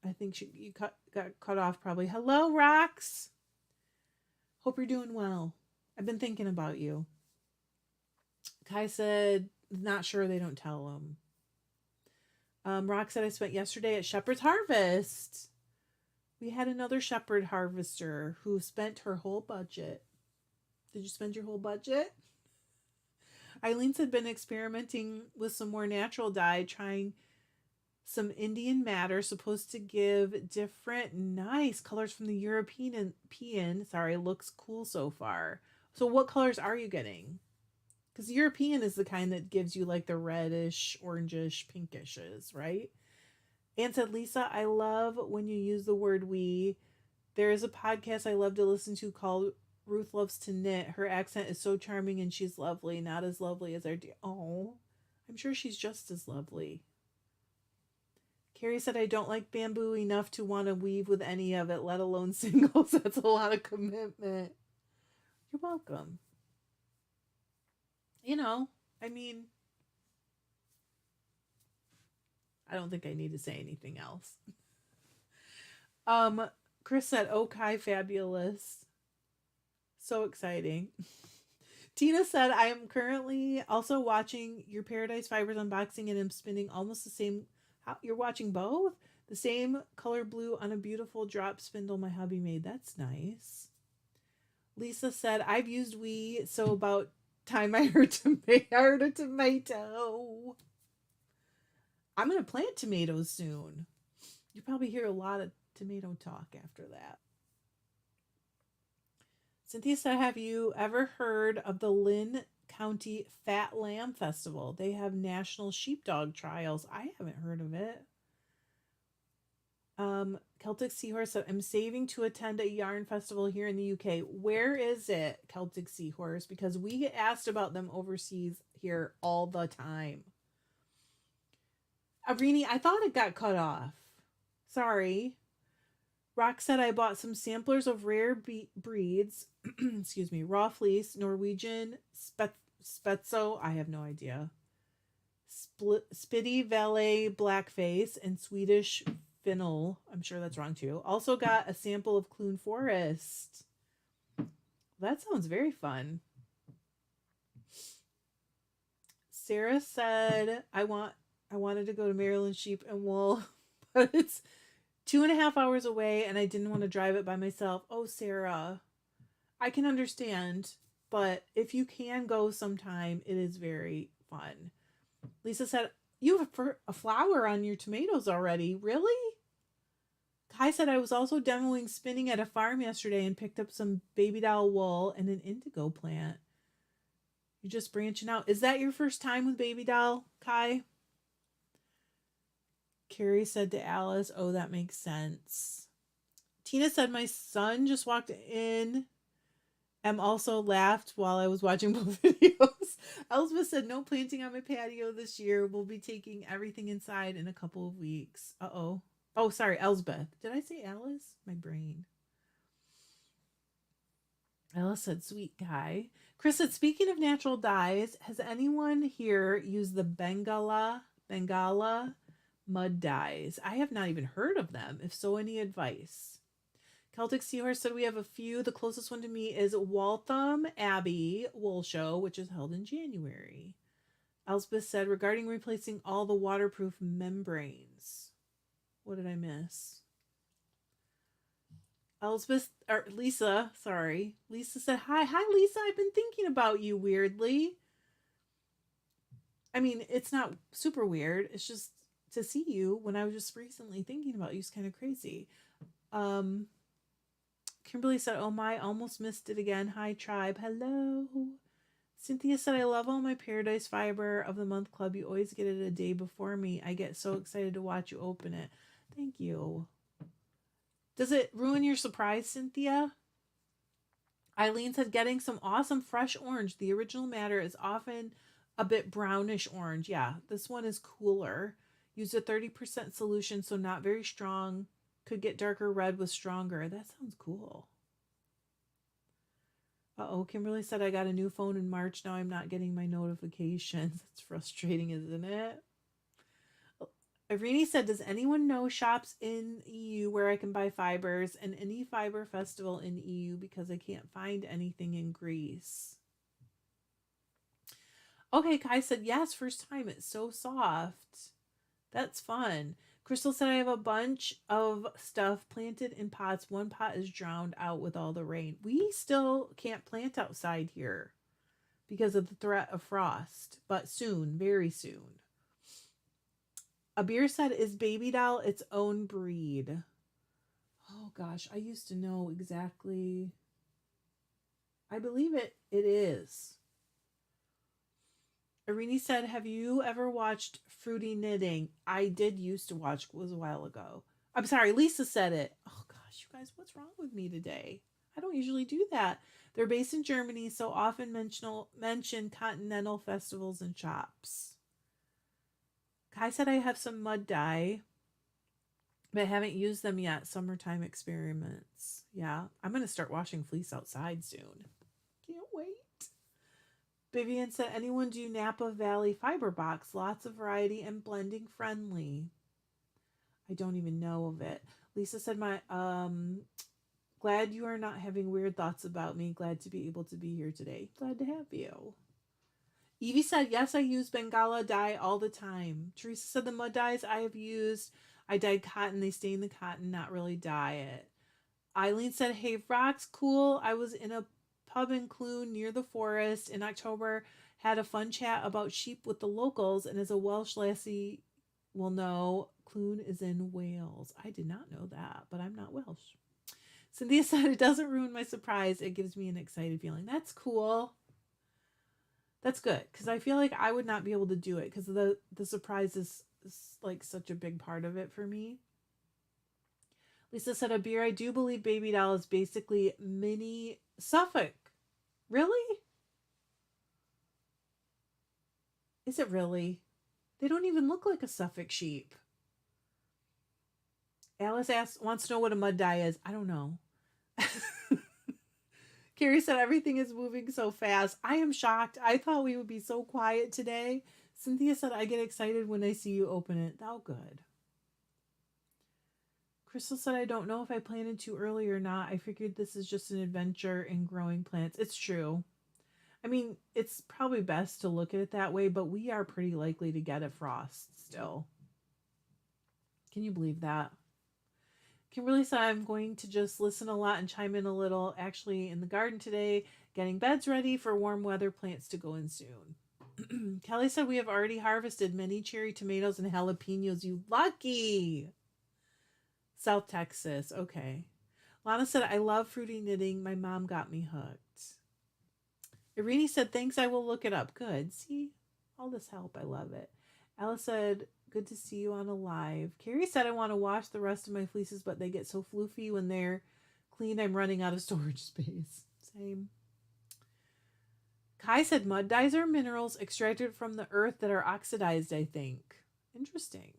I think you got cut off probably. Hello, Rox. Hope you're doing well. I've been thinking about you. Kai said, not sure, they don't tell him. Rox said, I spent yesterday at Shepherd's Harvest. We had another shepherd harvester who spent her whole budget. Did you spend your whole budget? Eileen's had been experimenting with some more natural dye, trying some Indian madder, supposed to give different nice colors from the European. Looks cool so far. So what colors are you getting? Because the European is the kind that gives you like the reddish, orangish, pinkishes, right? Anne said, Lisa, I love when you use the word we. There is a podcast I love to listen to called Ruth Loves to Knit. Her accent is so charming and she's lovely. Not as lovely as our dear. Oh, I'm sure she's just as lovely. Carrie said, I don't like bamboo enough to want to weave with any of it, let alone singles. That's a lot of commitment. You're welcome. You know, I mean, I don't think I need to say anything else. Chris said, oh, Kai, fabulous. So exciting. Tina said, I am currently also watching your Paradise Fibers unboxing and am spinning almost the same. You're watching both? The same color blue on a beautiful drop spindle my hubby made. That's nice. Lisa said, I've used we, so about time I heard a tomato. I'm going to plant tomatoes soon. You'll probably hear a lot of tomato talk after that. Cynthia said, have you ever heard of the Lynn County Fat Lamb Festival? They have national sheepdog trials. I haven't heard of it. Celtic Seahorse said, I'm saving to attend a yarn festival here in the UK. Where is it, Celtic Seahorse? Because we get asked about them overseas here all the time. Avrini, I thought it got cut off. Sorry. Rock said, I bought some samplers of rare breeds. Excuse me. Raw fleece, Norwegian Spetzo. I have no idea. Spitty Valet Blackface, and Swedish Finnel. I'm sure that's wrong too. Also got a sample of Clune Forest. That sounds very fun. Sarah said, I wanted to go to Maryland Sheep and Wool, but it's 2.5 hours away and I didn't want to drive it by myself. Oh, Sarah. I can understand, but if you can go sometime, it is very fun. Lisa said, "You have a flower on your tomatoes already. Really?" Kai said, "I was also demoing spinning at a farm yesterday and picked up some baby doll wool and an indigo plant." You're just branching out. Is that your first time with baby doll, Kai? Carrie said to Alice, "Oh, that makes sense." Tina said, "My son just walked in and also laughed while I was watching both videos." Elizabeth said, "No planting on my patio this year. We'll be taking everything inside in a couple of weeks." Uh-oh. Oh, sorry, Elsbeth. Did I say Alice? My brain. Alice said, "Sweet guy." Chris said, "Speaking of natural dyes, has anyone here used the Bengala mud dyes? I have not even heard of them. If so, any advice?" Celtic Seahorse said, "We have a few. The closest one to me is Waltham Abbey Wool Show, which is held in January." Elspeth said, "Regarding replacing all the waterproof membranes." What did I miss? Lisa said, "Hi Lisa, I've been thinking about you weirdly." I mean, it's not super weird. It's just to see you when I was just recently thinking about you is kind of crazy. Kimberly said, "Oh my, almost missed it again. Hi tribe. Hello." Cynthia said, "I love all my Paradise Fiber of the Month Club. You always get it a day before me. I get so excited to watch you open it." Thank you. Does it ruin your surprise, Cynthia? Eileen said, "Getting some awesome fresh orange. The original matter is often a bit brownish orange." Yeah, this one is cooler. Use a 30% solution, so not very strong. Could get darker red with stronger. That sounds cool. Uh-oh, Kimberly said, "I got a new phone in March. Now I'm not getting my notifications." It's frustrating, isn't it? Irene said, "Does anyone know shops in EU where I can buy fibers and any fiber festival in EU because I can't find anything in Greece?" Okay, Kai said, "Yes, first time. It's so soft." That's fun. Crystal said, "I have a bunch of stuff planted in pots. One pot is drowned out with all the rain." We still can't plant outside here because of the threat of frost, but soon, very soon. Abir said, "Is Baby Doll its own breed?" Oh gosh, I used to know exactly. I believe it is. Irene said, "Have you ever watched Fruity Knitting?" I did used to watch, it was a while ago. I'm sorry, Lisa said it. Oh gosh, you guys, what's wrong with me today? I don't usually do that. They're based in Germany, so often mention continental festivals and shops. Kai said, "I have some mud dye, but I haven't used them yet. Summertime experiments." Yeah, I'm going to start washing fleece outside soon. Can't wait. Vivian said, "Anyone do Napa Valley Fiber Box? Lots of variety and blending friendly." I don't even know of it. Lisa said, "My glad you are not having weird thoughts about me. Glad to be able to be here today. Glad to have you." Evie said, "Yes, I use Bengala dye all the time." Teresa said, "The mud dyes I have used, I dyed cotton. They stain the cotton, not really dye it." Eileen said, "Hey, rocks, cool. I was in a pub in Clune near the forest in October, had a fun chat about sheep with the locals, and as a Welsh lassie will know, Clune is in Wales." I did not know that, but I'm not Welsh. Cynthia said, "It doesn't ruin my surprise. It gives me an excited feeling." That's cool. That's good, because I feel like I would not be able to do it because the surprise is like such a big part of it for me. Lisa said, "Abir, I do believe Baby Doll is basically mini Suffolk." Really? Is it really? They don't even look like a Suffolk sheep. Alice wants to know what a mud dye is. I don't know. Carrie said, "Everything is moving so fast. I am shocked. I thought we would be so quiet today." Cynthia said, "I get excited when I see you open it." Oh, good. Crystal said, "I don't know if I planted too early or not. I figured this is just an adventure in growing plants." It's true. I mean, it's probably best to look at it that way, but we are pretty likely to get a frost still. Can you believe that? Kimberly said, I'm going to just listen a lot and chime in a little. Actually, in the garden today, getting beds ready for warm weather, plants to go in soon. Kelly said, we have already harvested many cherry tomatoes and jalapenos. You lucky. South Texas. Okay. Lana said, I love fruity knitting. My mom got me hooked. Irene said, thanks, I will look it up. Good. See, all this help. I love it. Alice said, good to see you on a live. Carrie said, I want to wash the rest of my fleeces, but they get so floofy when they're clean. I'm running out of storage space. Same. Kai said, mud dyes are minerals extracted from the earth that are oxidized, I think. Interesting.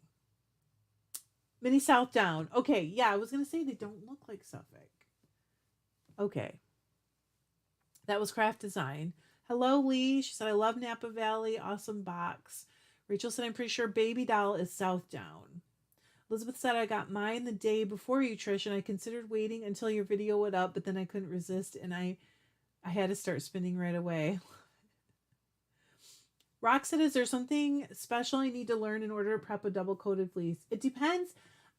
Mini South Down. Okay, yeah, I was going to say they don't look like Suffolk. Okay. That was Craft Design. Hello, Lee. She said, I love Napa Valley. Awesome box. Rachel said, I'm pretty sure Baby Doll is South Down. Elizabeth said, I got mine the day before you, Trish, and I considered waiting until your video went up, but then I couldn't resist, and I had to start spinning right away. Rock said, is there something special I need to learn in order to prep a double-coated fleece? It depends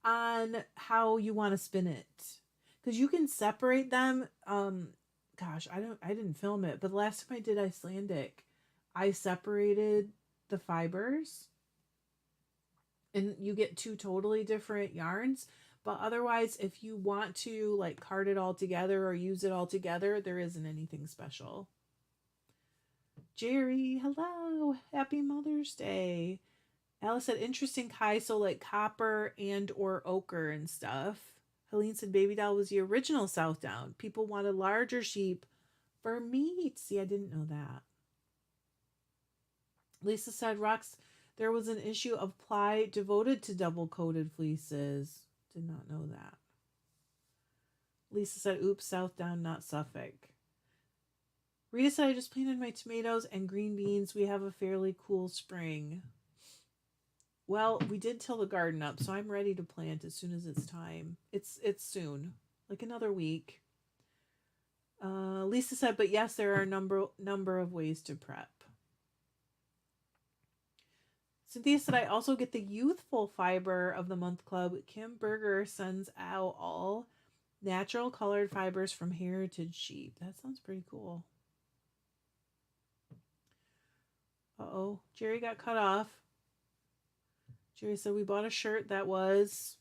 on how you want to spin it. Because you can separate them. Gosh, I didn't film it, but the last time I did Icelandic, I separated the fibers. And you get two totally different yarns. But otherwise, if you want to like card it all together or use it all together, there isn't anything special. Jerry, hello. Happy Mother's Day. Alice said, interesting, Kai, so like copper and or ochre and stuff. Helene said, Baby Doll was the original South Down. People wanted larger sheep for meat. See, I didn't know that. Lisa said, Rox, there was an issue of ply devoted to double-coated fleeces. Did not know that. Lisa said, oops, South Down, not Suffolk. Rita said, I just planted my tomatoes and green beans. We have a fairly cool spring. Well, we did till the garden up, so I'm ready to plant as soon as it's time. It's soon, like another week. Lisa said, but yes, there are a number of ways to prep. Cynthia said, I also get the Youthful Fiber of the Month Club. Kim Berger sends out all natural colored fibers from heritage sheep. That sounds pretty cool. Uh-oh, Jerry got cut off. Jerry said, we bought a shirt that was,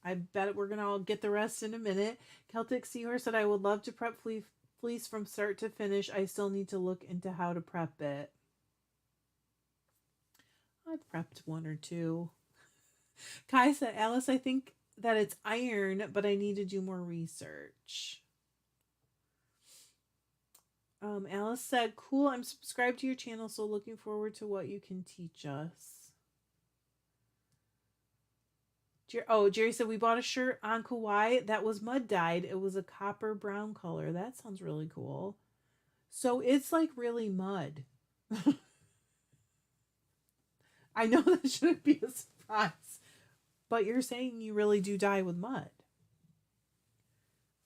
I bet we're going to all get the rest in a minute. Celtic Seahorse said, I would love to prep fleece from start to finish. I still need to look into how to prep it. I've prepped one or two. Kai said, Alice, I think that it's iron, but I need to do more research. Alice said, cool, I'm subscribed to your channel, so looking forward to what you can teach us. Jerry said, we bought a shirt on Kauai that was mud dyed. It was a copper brown color. That sounds really cool. So it's like really mud. I know that shouldn't be a surprise, but you're saying you really do dye with mud.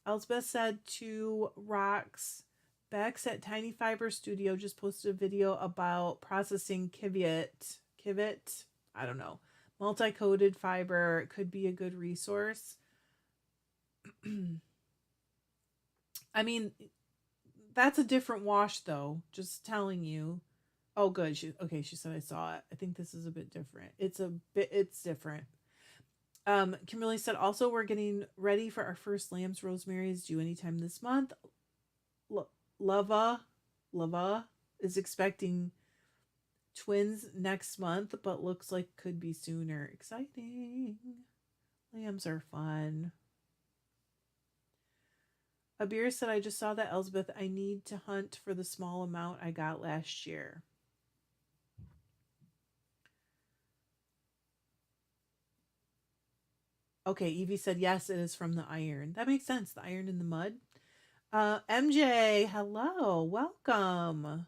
Elsbeth said to Rox, Bex at Tiny Fiber Studio just posted a video about processing Kivit, I don't know, multi-coated fiber. It could be a good resource. I mean, that's a different wash though, just telling you. Oh, good. She said I saw it. I think this is a bit different. It's different. Kimberly said, also, we're getting ready for our first lambs. Rosemary is due anytime this month. Lava is expecting twins next month, but looks like could be sooner. Exciting. Lambs are fun. Abir said, I just saw that, Elsbeth. I need to hunt for the small amount I got last year. Okay, Evie said, yes, it is from the iron. That makes sense. The iron in the mud. MJ, hello. Welcome.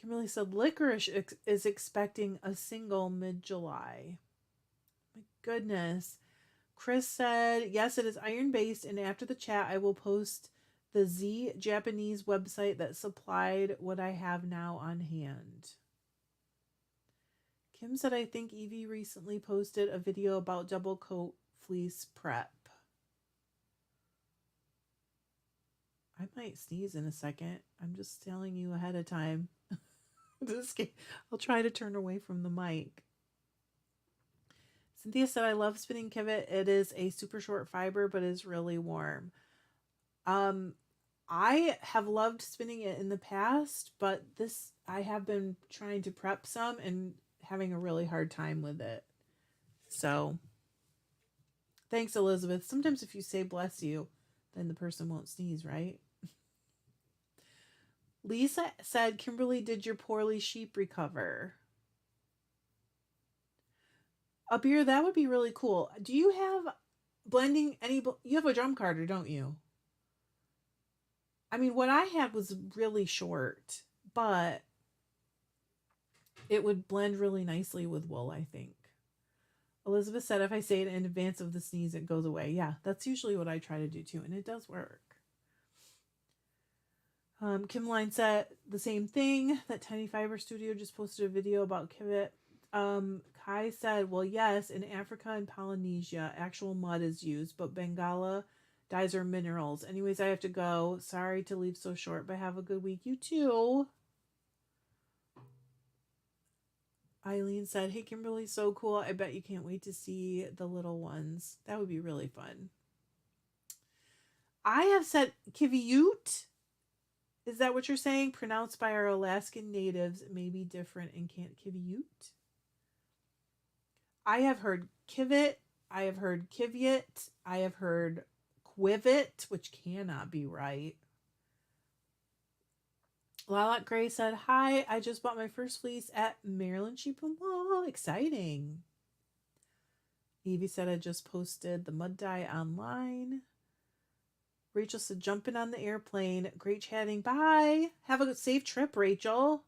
Kimberly said, Licorice is expecting a single mid-July. My goodness. Chris said, yes, it is iron-based, and after the chat, I will post the Z Japanese website that supplied what I have now on hand. Kim said, I think Evie recently posted a video about double coat fleece prep. I might sneeze in a second. I'm just telling you ahead of time. I'll try to turn away from the mic. Cynthia said, I love spinning Kivet. It is a super short fiber, but is really warm. I have loved spinning it in the past, but I have been trying to prep some and having a really hard time with it. So, thanks, Elizabeth. Sometimes if you say bless you, then the person won't sneeze, right? Lisa said, Kimberly, did your poorly sheep recover? Abir, that would be really cool. Do you have blending you have a drum carder, don't you? I mean, what I had was really short, but it would blend really nicely with wool, I think. Elizabeth said, if I say it in advance of the sneeze, it goes away. Yeah, that's usually what I try to do too, and it does work. Kim Line said the same thing. That Tiny Fiber Studio just posted a video about Kivet. Kai said, well, yes, in Africa and Polynesia, actual mud is used, but Bengala dyes are minerals. Anyways, I have to go. Sorry to leave so short, but have a good week. You too. Eileen said, hey, Kimberly, so cool. I bet you can't wait to see the little ones. That would be really fun. I have said Kiviute. Is that what you're saying? Pronounced by our Alaskan natives, it may be different and can't Kiviute. I have heard Kivet. I have heard Kiviet. I have heard Quivit, which cannot be right. Lilac Gray said, hi, I just bought my first fleece at Maryland Sheep and Wool. Exciting. Evie said, I just posted the mud dye online. Rachel said, jumping on the airplane. Great chatting. Bye. Have a safe trip, Rachel.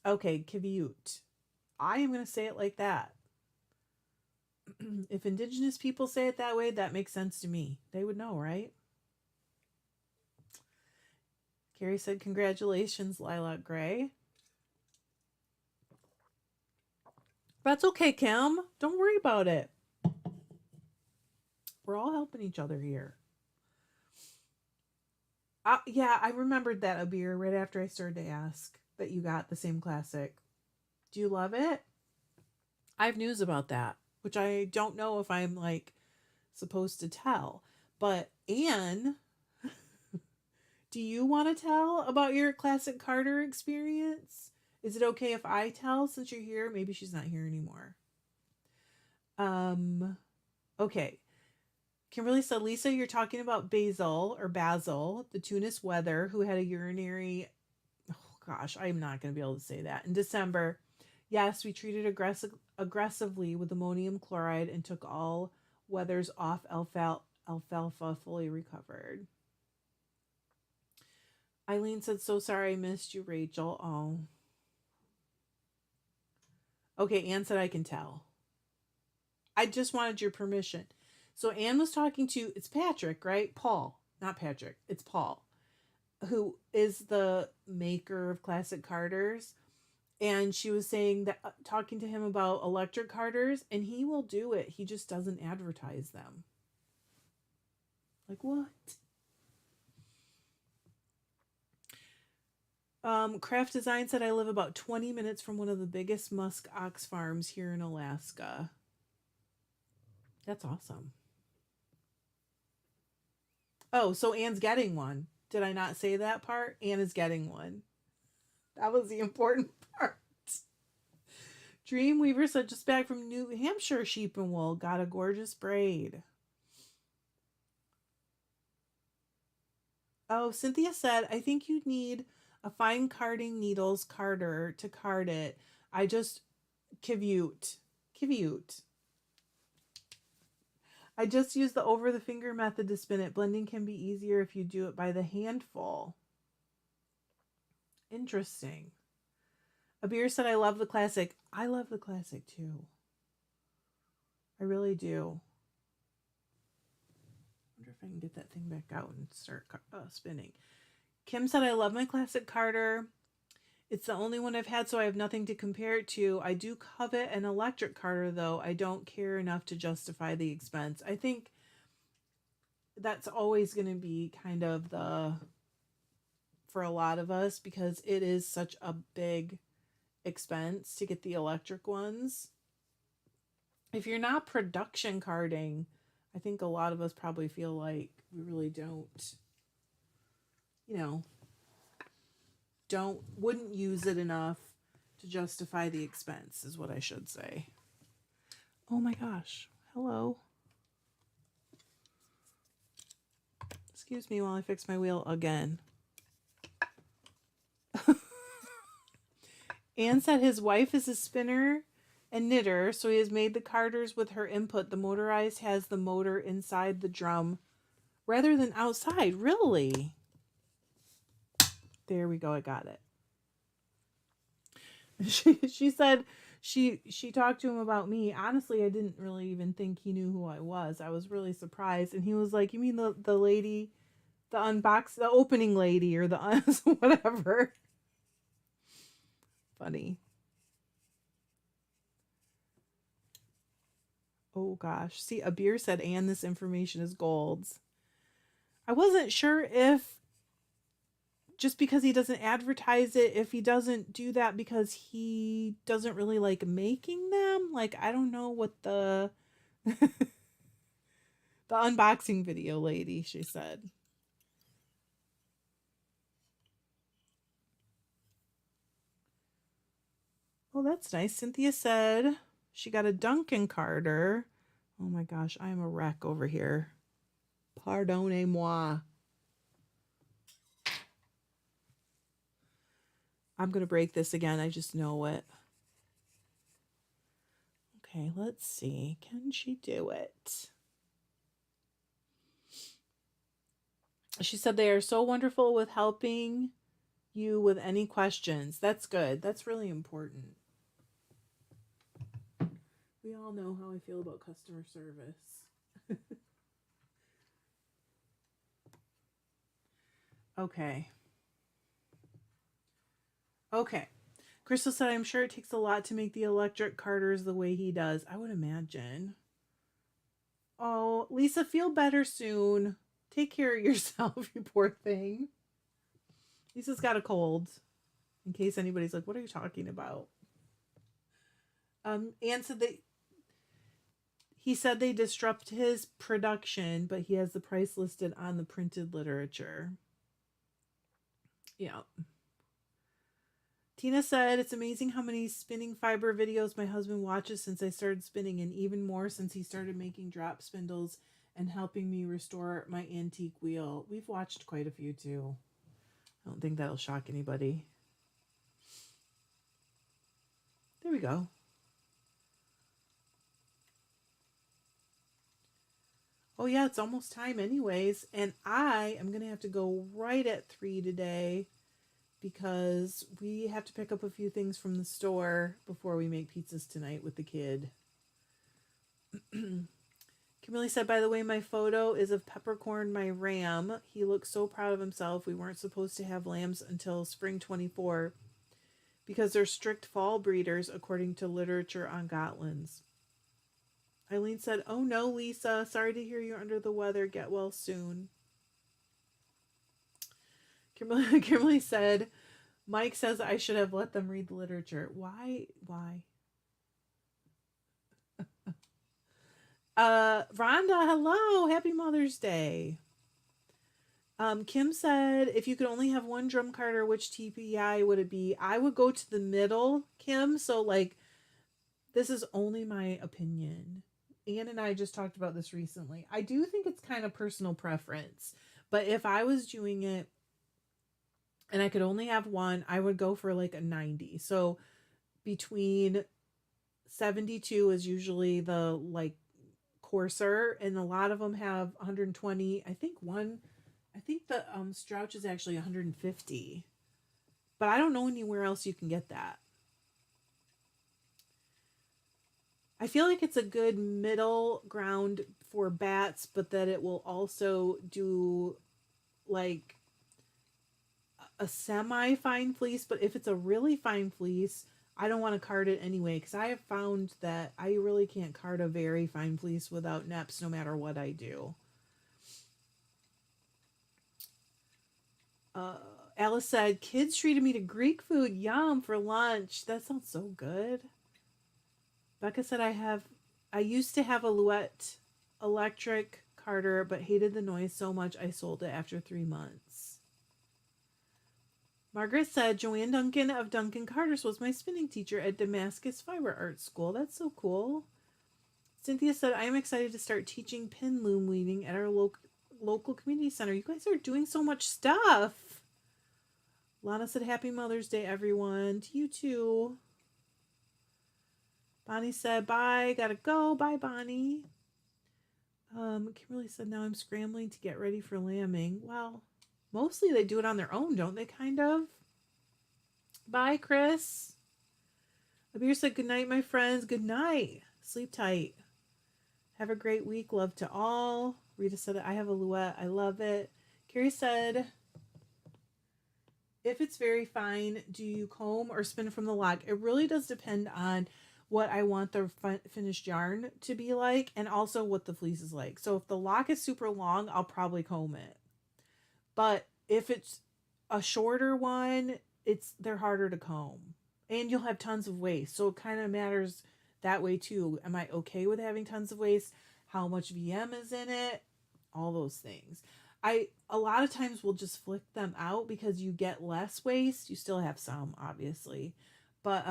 Okay, Kiviute. I am going to say it like that. If Indigenous people say it that way, that makes sense to me. They would know, right? Carrie said, congratulations, Lilac Gray. That's okay, Kim. Don't worry about it. We're all helping each other here. Yeah, I remembered that, Abir, right after I started to ask that you got the same classic. Do you love it? I have news about that, which I don't know if I'm supposed to tell. But Anne, do you want to tell about your classic Carter experience? Is it okay if I tell since you're here? Maybe she's not here anymore. Okay. Kimberly said, Lisa, you're talking about Basil, the Tunis Weather, who had a urinary, oh gosh, I'm not going to be able to say that, in December. Yes, we treated aggressively with ammonium chloride and took all Weathers off alfalfa, fully recovered. Eileen said, so sorry I missed you, Rachel. Oh. Okay, Anne said, I can tell. I just wanted your permission. So Anne was talking to, it's Patrick, right? Paul, not Patrick. It's Paul, who is the maker of classic Carters. And she was saying that, talking to him about electric Carters, and he will do it. He just doesn't advertise them. Like what? Craft Design said, I live about 20 minutes from one of the biggest musk ox farms here in Alaska. That's awesome. Oh, so Anne's getting one. Did I not say that part? Anne is getting one. That was the important part. Dreamweaver said, just back from New Hampshire Sheep and Wool. Got a gorgeous braid. Oh, Cynthia said, I think you need a fine carding needles carder to card it. I just Kiviute. I just use the over the finger method to spin it. Blending can be easier if you do it by the handful. Interesting. Abir said, I love the classic. I love the classic too. I really do. I wonder if I can get that thing back out and start spinning. Kim said, I love my classic Carter. It's the only one I've had, so I have nothing to compare it to. I do covet an electric carder, though. I don't care enough to justify the expense. I think that's always going to be kind of the, for a lot of us, because it is such a big expense to get the electric ones. If you're not production carding, I think a lot of us probably feel like we really don't, you know, wouldn't use it enough to justify the expense, is what I should say. Oh my gosh. Hello. Excuse me while I fix my wheel again. Anne said his wife is a spinner and knitter, so he has made the carders with her input. The motorized has the motor inside the drum rather than outside. Really? There we go. I got it. She said she talked to him about me. Honestly, I didn't really even think he knew who I was. I was really surprised. And he was like, "You mean the lady, the opening lady, or the whatever." Funny. Oh gosh. See, Abir said, "And this information is golds." I wasn't sure if just because he doesn't advertise it, if he doesn't do that because he doesn't really like making them. Like, I don't know what the the unboxing video lady, she said. Oh, that's nice. Cynthia said she got a Duncan Carter. Oh my gosh, I am a wreck over here. Pardonnez-moi. I'm going to break this again. I just know it. Okay, let's see. Can she do it? She said they are so wonderful with helping you with any questions. That's good. That's really important. We all know how I feel about customer service. Okay. Okay. Crystal said, I'm sure it takes a lot to make the electric carders the way he does. I would imagine. Oh, Lisa, feel better soon. Take care of yourself, you poor thing. Lisa's got a cold. In case anybody's like, what are you talking about? Anne said he said they disrupt his production, but he has the price listed on the printed literature. Yeah. Tina said, it's amazing how many spinning fiber videos my husband watches since I started spinning, and even more since he started making drop spindles and helping me restore my antique wheel. We've watched quite a few too. I don't think that'll shock anybody. There we go. Oh yeah, it's almost time anyways. And I am going to have to go right at 3 today because we have to pick up a few things from the store before we make pizzas tonight with the kid. Kimberly said, by the way, my photo is of Peppercorn, my ram. He looks so proud of himself. We weren't supposed to have lambs until spring 24 because they're strict fall breeders according to literature on Gotlands. Eileen said, oh no, Lisa, sorry to hear you're under the weather. Get well soon. Kimberly said, Mike says I should have let them read the literature. Why? Rhonda, hello. Happy Mother's Day. Kim said, if you could only have one drum carder, which TPI would it be? I would go to the middle, Kim. So, like, this is only my opinion. Anne and I just talked about this recently. I do think it's kind of personal preference. But if I was doing it and I could only have one, I would go for like a 90. So between 72 is usually the like coarser, and a lot of them have 120. I think the Strouch is actually 150. But I don't know anywhere else you can get that. I feel like it's a good middle ground for bats, but that it will also do like a semi-fine fleece, but if it's a really fine fleece, I don't want to card it anyway because I have found that I really can't card a very fine fleece without neps no matter what I do. Uh, Alice said, kids treated me to Greek food, yum, for lunch. That sounds so good. Becca said, I used to have a Louette electric carder, but hated the noise so much I sold it after 3 months. Margaret said, Joanne Duncan of Duncan Carter's was my spinning teacher at Damascus Fibre Art School. That's so cool. Cynthia said, I am excited to start teaching pin loom weaving at our local community center. You guys are doing so much stuff. Lana said, Happy Mother's Day, everyone. To you too. Bonnie said, bye, gotta go. Bye, Bonnie. Kimberly said, now I'm scrambling to get ready for lambing. Well, mostly they do it on their own, don't they, kind of? Bye, Chris. Abir said, good night, my friends. Good night. Sleep tight. Have a great week. Love to all. Rita said, I have a Louette. I love it. Carrie said, if it's very fine, do you comb or spin from the lock? It really does depend on what I want the finished yarn to be like and also what the fleece is like. So if the lock is super long, I'll probably comb it. But if it's a shorter one, they're harder to comb. And you'll have tons of waste. So it kind of matters that way too. Am I okay with having tons of waste? How much VM is in it? All those things. A lot of times will just flick them out because you get less waste. You still have some, obviously. But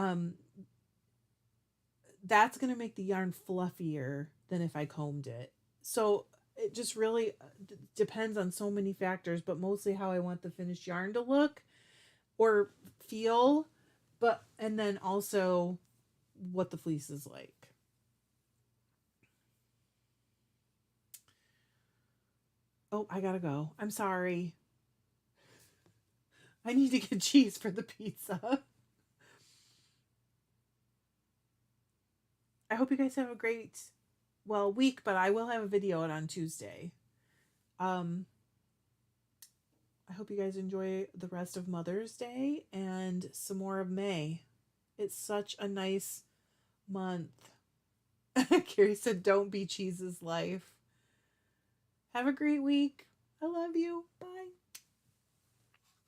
that's going to make the yarn fluffier than if I combed it. So it just really depends on so many factors, but mostly how I want the finished yarn to look or feel, and then also what the fleece is like. Oh, I gotta go. I'm sorry. I need to get cheese for the pizza. I hope you guys have a great, week, but I will have a video on Tuesday. I hope you guys enjoy the rest of Mother's Day and some more of May. It's such a nice month. Carrie said, don't be Cheese's life. Have a great week. I love you. Bye.